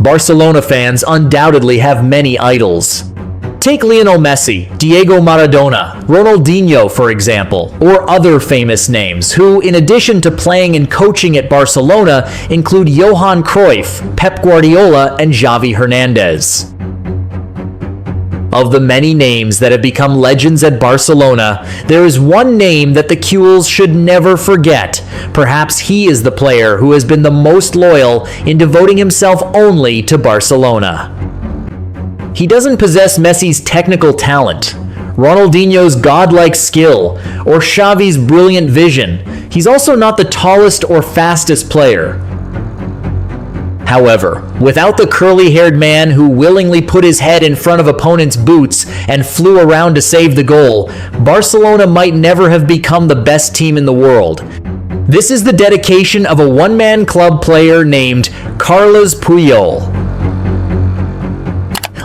Barcelona fans undoubtedly have many idols. Take Lionel Messi, Diego Maradona, Ronaldinho, for example, or other famous names who, in addition to playing and coaching at Barcelona, include Johan Cruyff, Pep Guardiola, and Xavi Hernandez. Of the many names that have become legends at Barcelona, there is one name that the Puyols should never forget. Perhaps he is the player who has been the most loyal in devoting himself only to Barcelona. He doesn't possess Messi's technical talent, Ronaldinho's godlike skill, or Xavi's brilliant vision. He's also not the tallest or fastest player. However, without the curly-haired man who willingly put his head in front of opponents' boots and flew around to save the goal, Barcelona might never have become the best team in the world. This is the dedication of a one-man club player named Carles Puyol.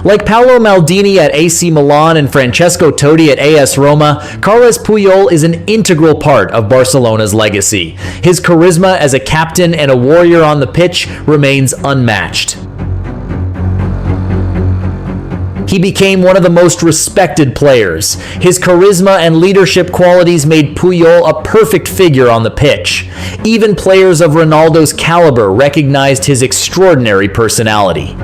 Like Paolo Maldini at AC Milan and Francesco Totti at AS Roma, Carles Puyol is an integral part of Barcelona's legacy. His charisma as a captain and a warrior on the pitch remains unmatched. He became one of the most respected players. His charisma and leadership qualities made Puyol a perfect figure on the pitch. Even players of Ronaldo's caliber recognized his extraordinary personality.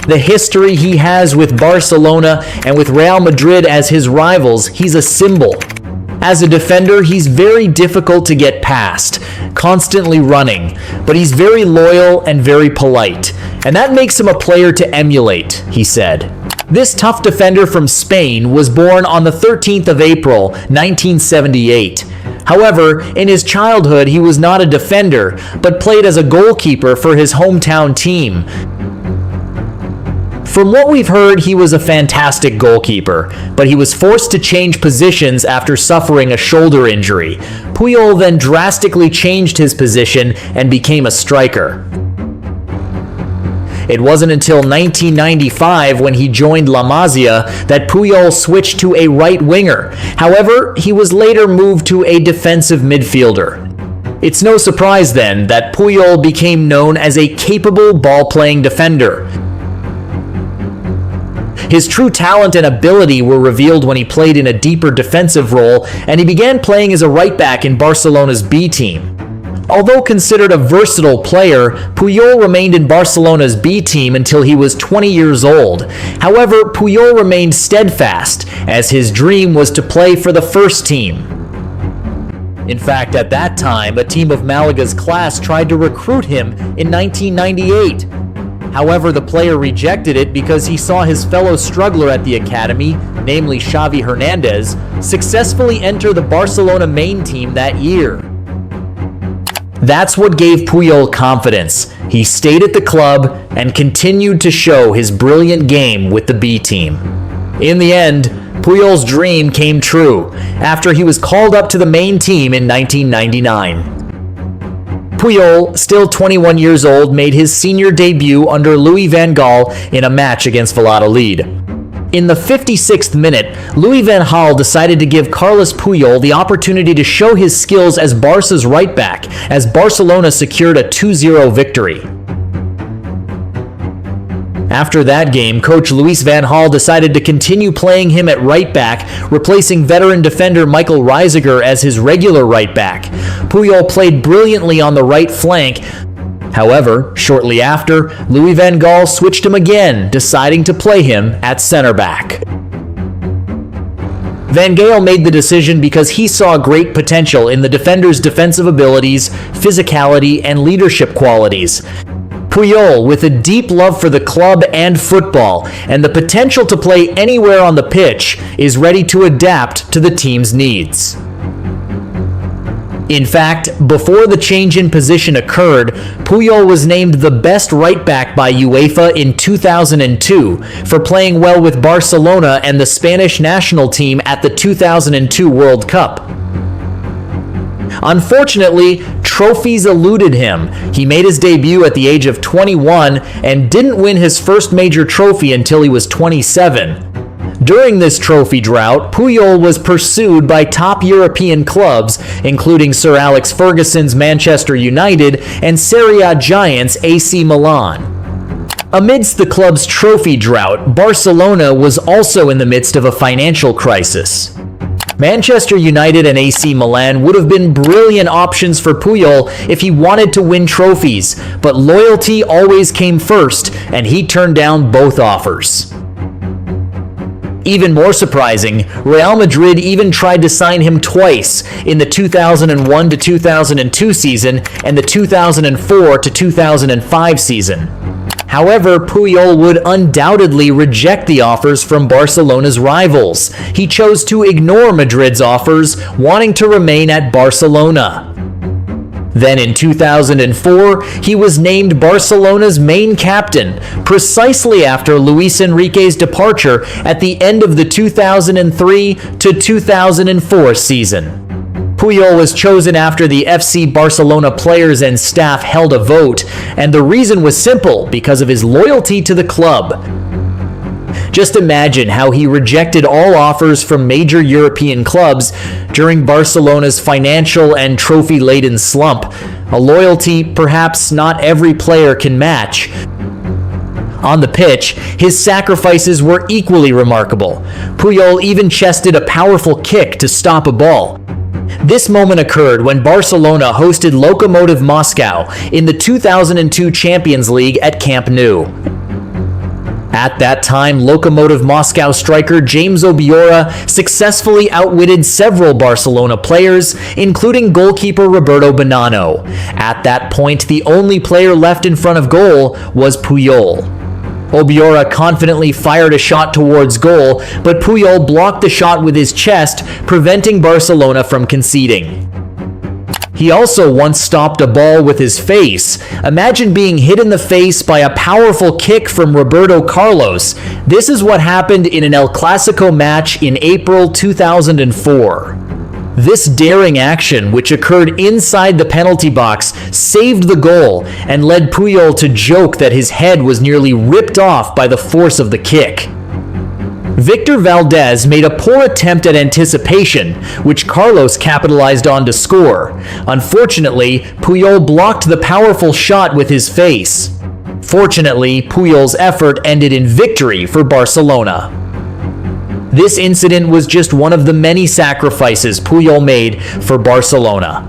The history he has with Barcelona and with Real Madrid as his rivals, he's a symbol. As a defender, he's very difficult to get past, constantly running, but he's very loyal and very polite, and that makes him a player to emulate, he said. This tough defender from Spain was born on the 13th of April, 1978. However, in his childhood, he was not a defender, but played as a goalkeeper for his hometown team. From what we've heard, he was a fantastic goalkeeper, but he was forced to change positions after suffering a shoulder injury. Puyol then drastically changed his position and became a striker. It wasn't until 1995, when he joined La Masia, that Puyol switched to a right winger. However, he was later moved to a defensive midfielder. It's no surprise then that Puyol became known as a capable ball-playing defender. His true talent and ability were revealed when he played in a deeper defensive role, and he began playing as a right-back in Barcelona's B team. Although considered a versatile player, Puyol remained in Barcelona's B team until he was 20 years old. However, Puyol remained steadfast, as his dream was to play for the first team. In fact, at that time, a team of Malaga's class tried to recruit him in 1998. However, the player rejected it because he saw his fellow struggler at the academy, namely Xavi Hernandez, successfully enter the Barcelona main team that year. That's what gave Puyol confidence. He stayed at the club and continued to show his brilliant game with the B team. In the end, Puyol's dream came true after he was called up to the main team in 1999. Puyol, still 21 years old, made his senior debut under Louis van Gaal in a match against Valladolid. In the 56th minute, Louis van Gaal decided to give Carles Puyol the opportunity to show his skills as Barca's right back, as Barcelona secured a 2-0 victory. After that game, coach Louis van Gaal decided to continue playing him at right back, replacing veteran defender Michael Reiziger as his regular right back. Puyol played brilliantly on the right flank. However, shortly after, Louis van Gaal switched him again, deciding to play him at center back. Van Gaal made the decision because he saw great potential in the defender's defensive abilities, physicality, and leadership qualities. Puyol, with a deep love for the club and football, and the potential to play anywhere on the pitch, is ready to adapt to the team's needs. In fact, before the change in position occurred, Puyol was named the best right back by UEFA in 2002 for playing well with Barcelona and the Spanish national team at the 2002 World Cup. Unfortunately, trophies eluded him. He made his debut at the age of 21 and didn't win his first major trophy until he was 27. During this trophy drought, Puyol was pursued by top European clubs, including Sir Alex Ferguson's Manchester United and Serie A giants AC Milan. Amidst the club's trophy drought, Barcelona was also in the midst of a financial crisis. Manchester United and AC Milan would have been brilliant options for Puyol if he wanted to win trophies, but loyalty always came first, and he turned down both offers. Even more surprising, Real Madrid even tried to sign him twice in the 2001-2002 season and the 2004-2005 season. However, Puyol would undoubtedly reject the offers from Barcelona's rivals. He chose to ignore Madrid's offers, wanting to remain at Barcelona. Then in 2004, he was named Barcelona's main captain, precisely after Luis Enrique's departure at the end of the 2003-2004 season. Puyol was chosen after the FC Barcelona players and staff held a vote, and the reason was simple: because of his loyalty to the club. Just imagine how he rejected all offers from major European clubs during Barcelona's financial and trophy-laden slump, a loyalty perhaps not every player can match. On the pitch, his sacrifices were equally remarkable. Puyol even chested a powerful kick to stop a ball. This moment occurred when Barcelona hosted Lokomotiv Moscow in the 2002 Champions League at Camp Nou. At that time, Lokomotiv Moscow striker James Obiora successfully outwitted several Barcelona players, including goalkeeper Roberto. At that point, the only player left in front of goal was Puyol. Obiora confidently fired a shot towards goal, but Puyol blocked the shot with his chest, preventing Barcelona from conceding. He also once stopped a ball with his face. Imagine being hit in the face by a powerful kick from Roberto Carlos. This is what happened in an El Clasico match in April 2004. This daring action, which occurred inside the penalty box, saved the goal and led Puyol to joke that his head was nearly ripped off by the force of the kick. Victor Valdez made a poor attempt at anticipation, which Carlos capitalized on to score. Unfortunately, Puyol blocked the powerful shot with his face. Fortunately, Puyol's effort ended in victory for Barcelona. This incident was just one of the many sacrifices Puyol made for Barcelona.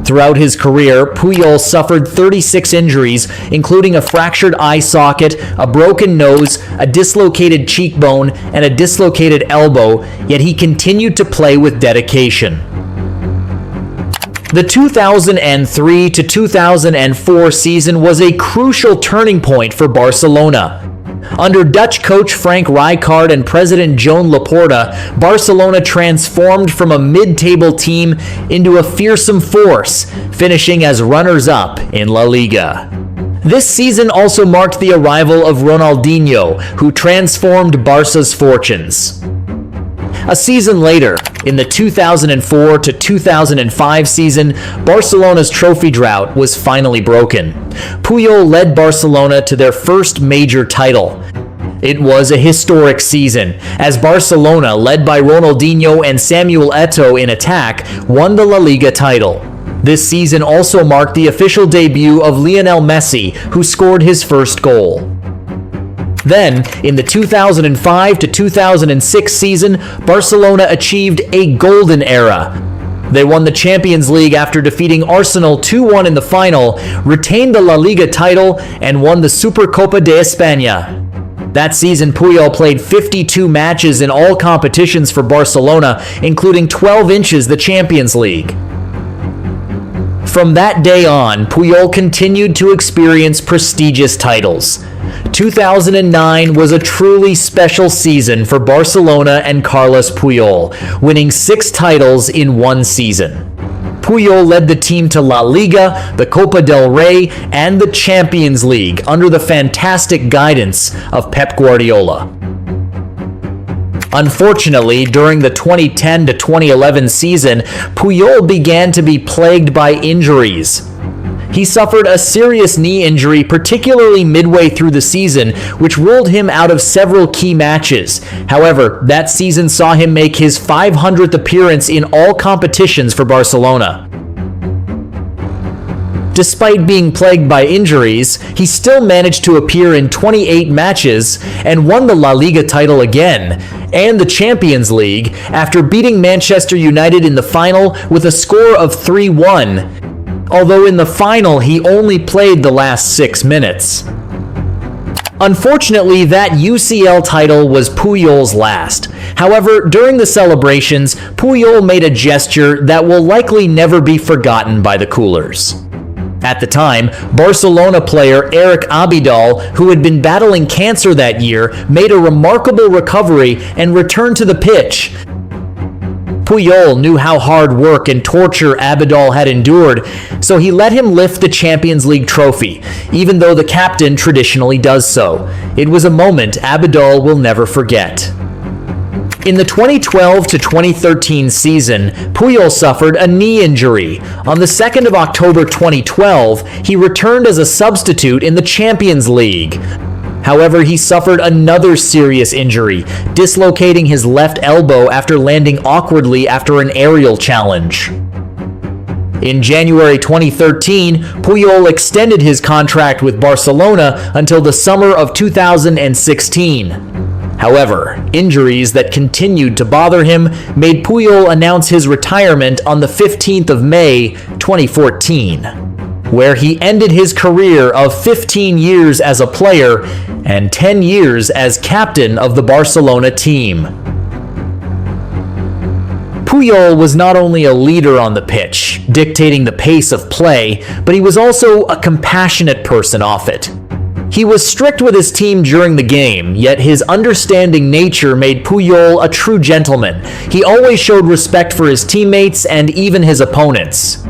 Throughout his career, Puyol suffered 36 injuries, including a fractured eye socket, a broken nose, a dislocated cheekbone, and a dislocated elbow, yet he continued to play with dedication. The 2003-2004 season was a crucial turning point for Barcelona. Under Dutch coach Frank Rijkaard and president Joan Laporta, Barcelona transformed from a mid-table team into a fearsome force, finishing as runners-up in La Liga. This season also marked the arrival of Ronaldinho, who transformed Barca's fortunes. A season later, in the 2004-2005 season, Barcelona's trophy drought was finally broken. Puyol led Barcelona to their first major title. It was a historic season, as Barcelona, led by Ronaldinho and Samuel Eto'o in attack, won the La Liga title. This season also marked the official debut of Lionel Messi, who scored his first goal. Then, in the 2005-2006 season, Barcelona achieved a golden era. They won the Champions League after defeating Arsenal 2-1 in the final, retained the La Liga title, and won the Supercopa de España. That season, Puyol played 52 matches in all competitions for Barcelona, including 12 inches the Champions League. From that day on, Puyol continued to experience prestigious titles. 2009 was a truly special season for Barcelona and Carlos Puyol, winning 6 titles in one season. Puyol led the team to La Liga, the Copa del Rey, and the Champions League under the fantastic guidance of Pep Guardiola. Unfortunately, during the 2010-2011 season, Puyol began to be plagued by injuries. He suffered a serious knee injury, particularly midway through the season, which ruled him out of several key matches. However, that season saw him make his 500th appearance in all competitions for Barcelona. Despite being plagued by injuries, he still managed to appear in 28 matches and won the La Liga title again, and the Champions League, after beating Manchester United in the final with a score of 3-1, although in the final he only played the last 6 minutes. Unfortunately, that UCL title was Puyol's last. However, during the celebrations, Puyol made a gesture that will likely never be forgotten by the Coolers. At the time, Barcelona player Eric Abidal, who had been battling cancer that year, made a remarkable recovery and returned to the pitch. Puyol knew how hard work and torture Abidal had endured, so he let him lift the Champions League trophy, even though the captain traditionally does so. It was a moment Abidal will never forget. In the 2012 to 2013 season, Puyol suffered a knee injury. On the 2nd of October 2012, he returned as a substitute in the Champions League. However, he suffered another serious injury, dislocating his left elbow after landing awkwardly after an aerial challenge. In January 2013, Puyol extended his contract with Barcelona until the summer of 2016. However, injuries that continued to bother him made Puyol announce his retirement on the 15th of May, 2014, where he ended his career of 15 years as a player and 10 years as captain of the Barcelona team. Puyol was not only a leader on the pitch, dictating the pace of play, but he was also a compassionate person off it. He was strict with his team during the game, yet his understanding nature made Puyol a true gentleman. He always showed respect for his teammates and even his opponents.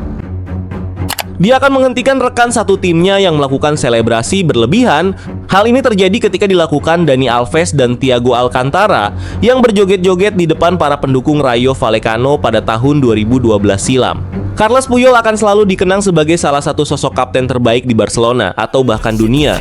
Dia akan menghentikan rekan satu timnya yang melakukan selebrasi berlebihan. Hal ini terjadi ketika dilakukan Dani Alves dan Thiago Alcantara yang berjoget-joget di depan para pendukung Rayo Vallecano pada tahun 2012 silam. Carles Puyol akan selalu dikenang sebagai salah satu sosok kapten terbaik di Barcelona atau bahkan dunia.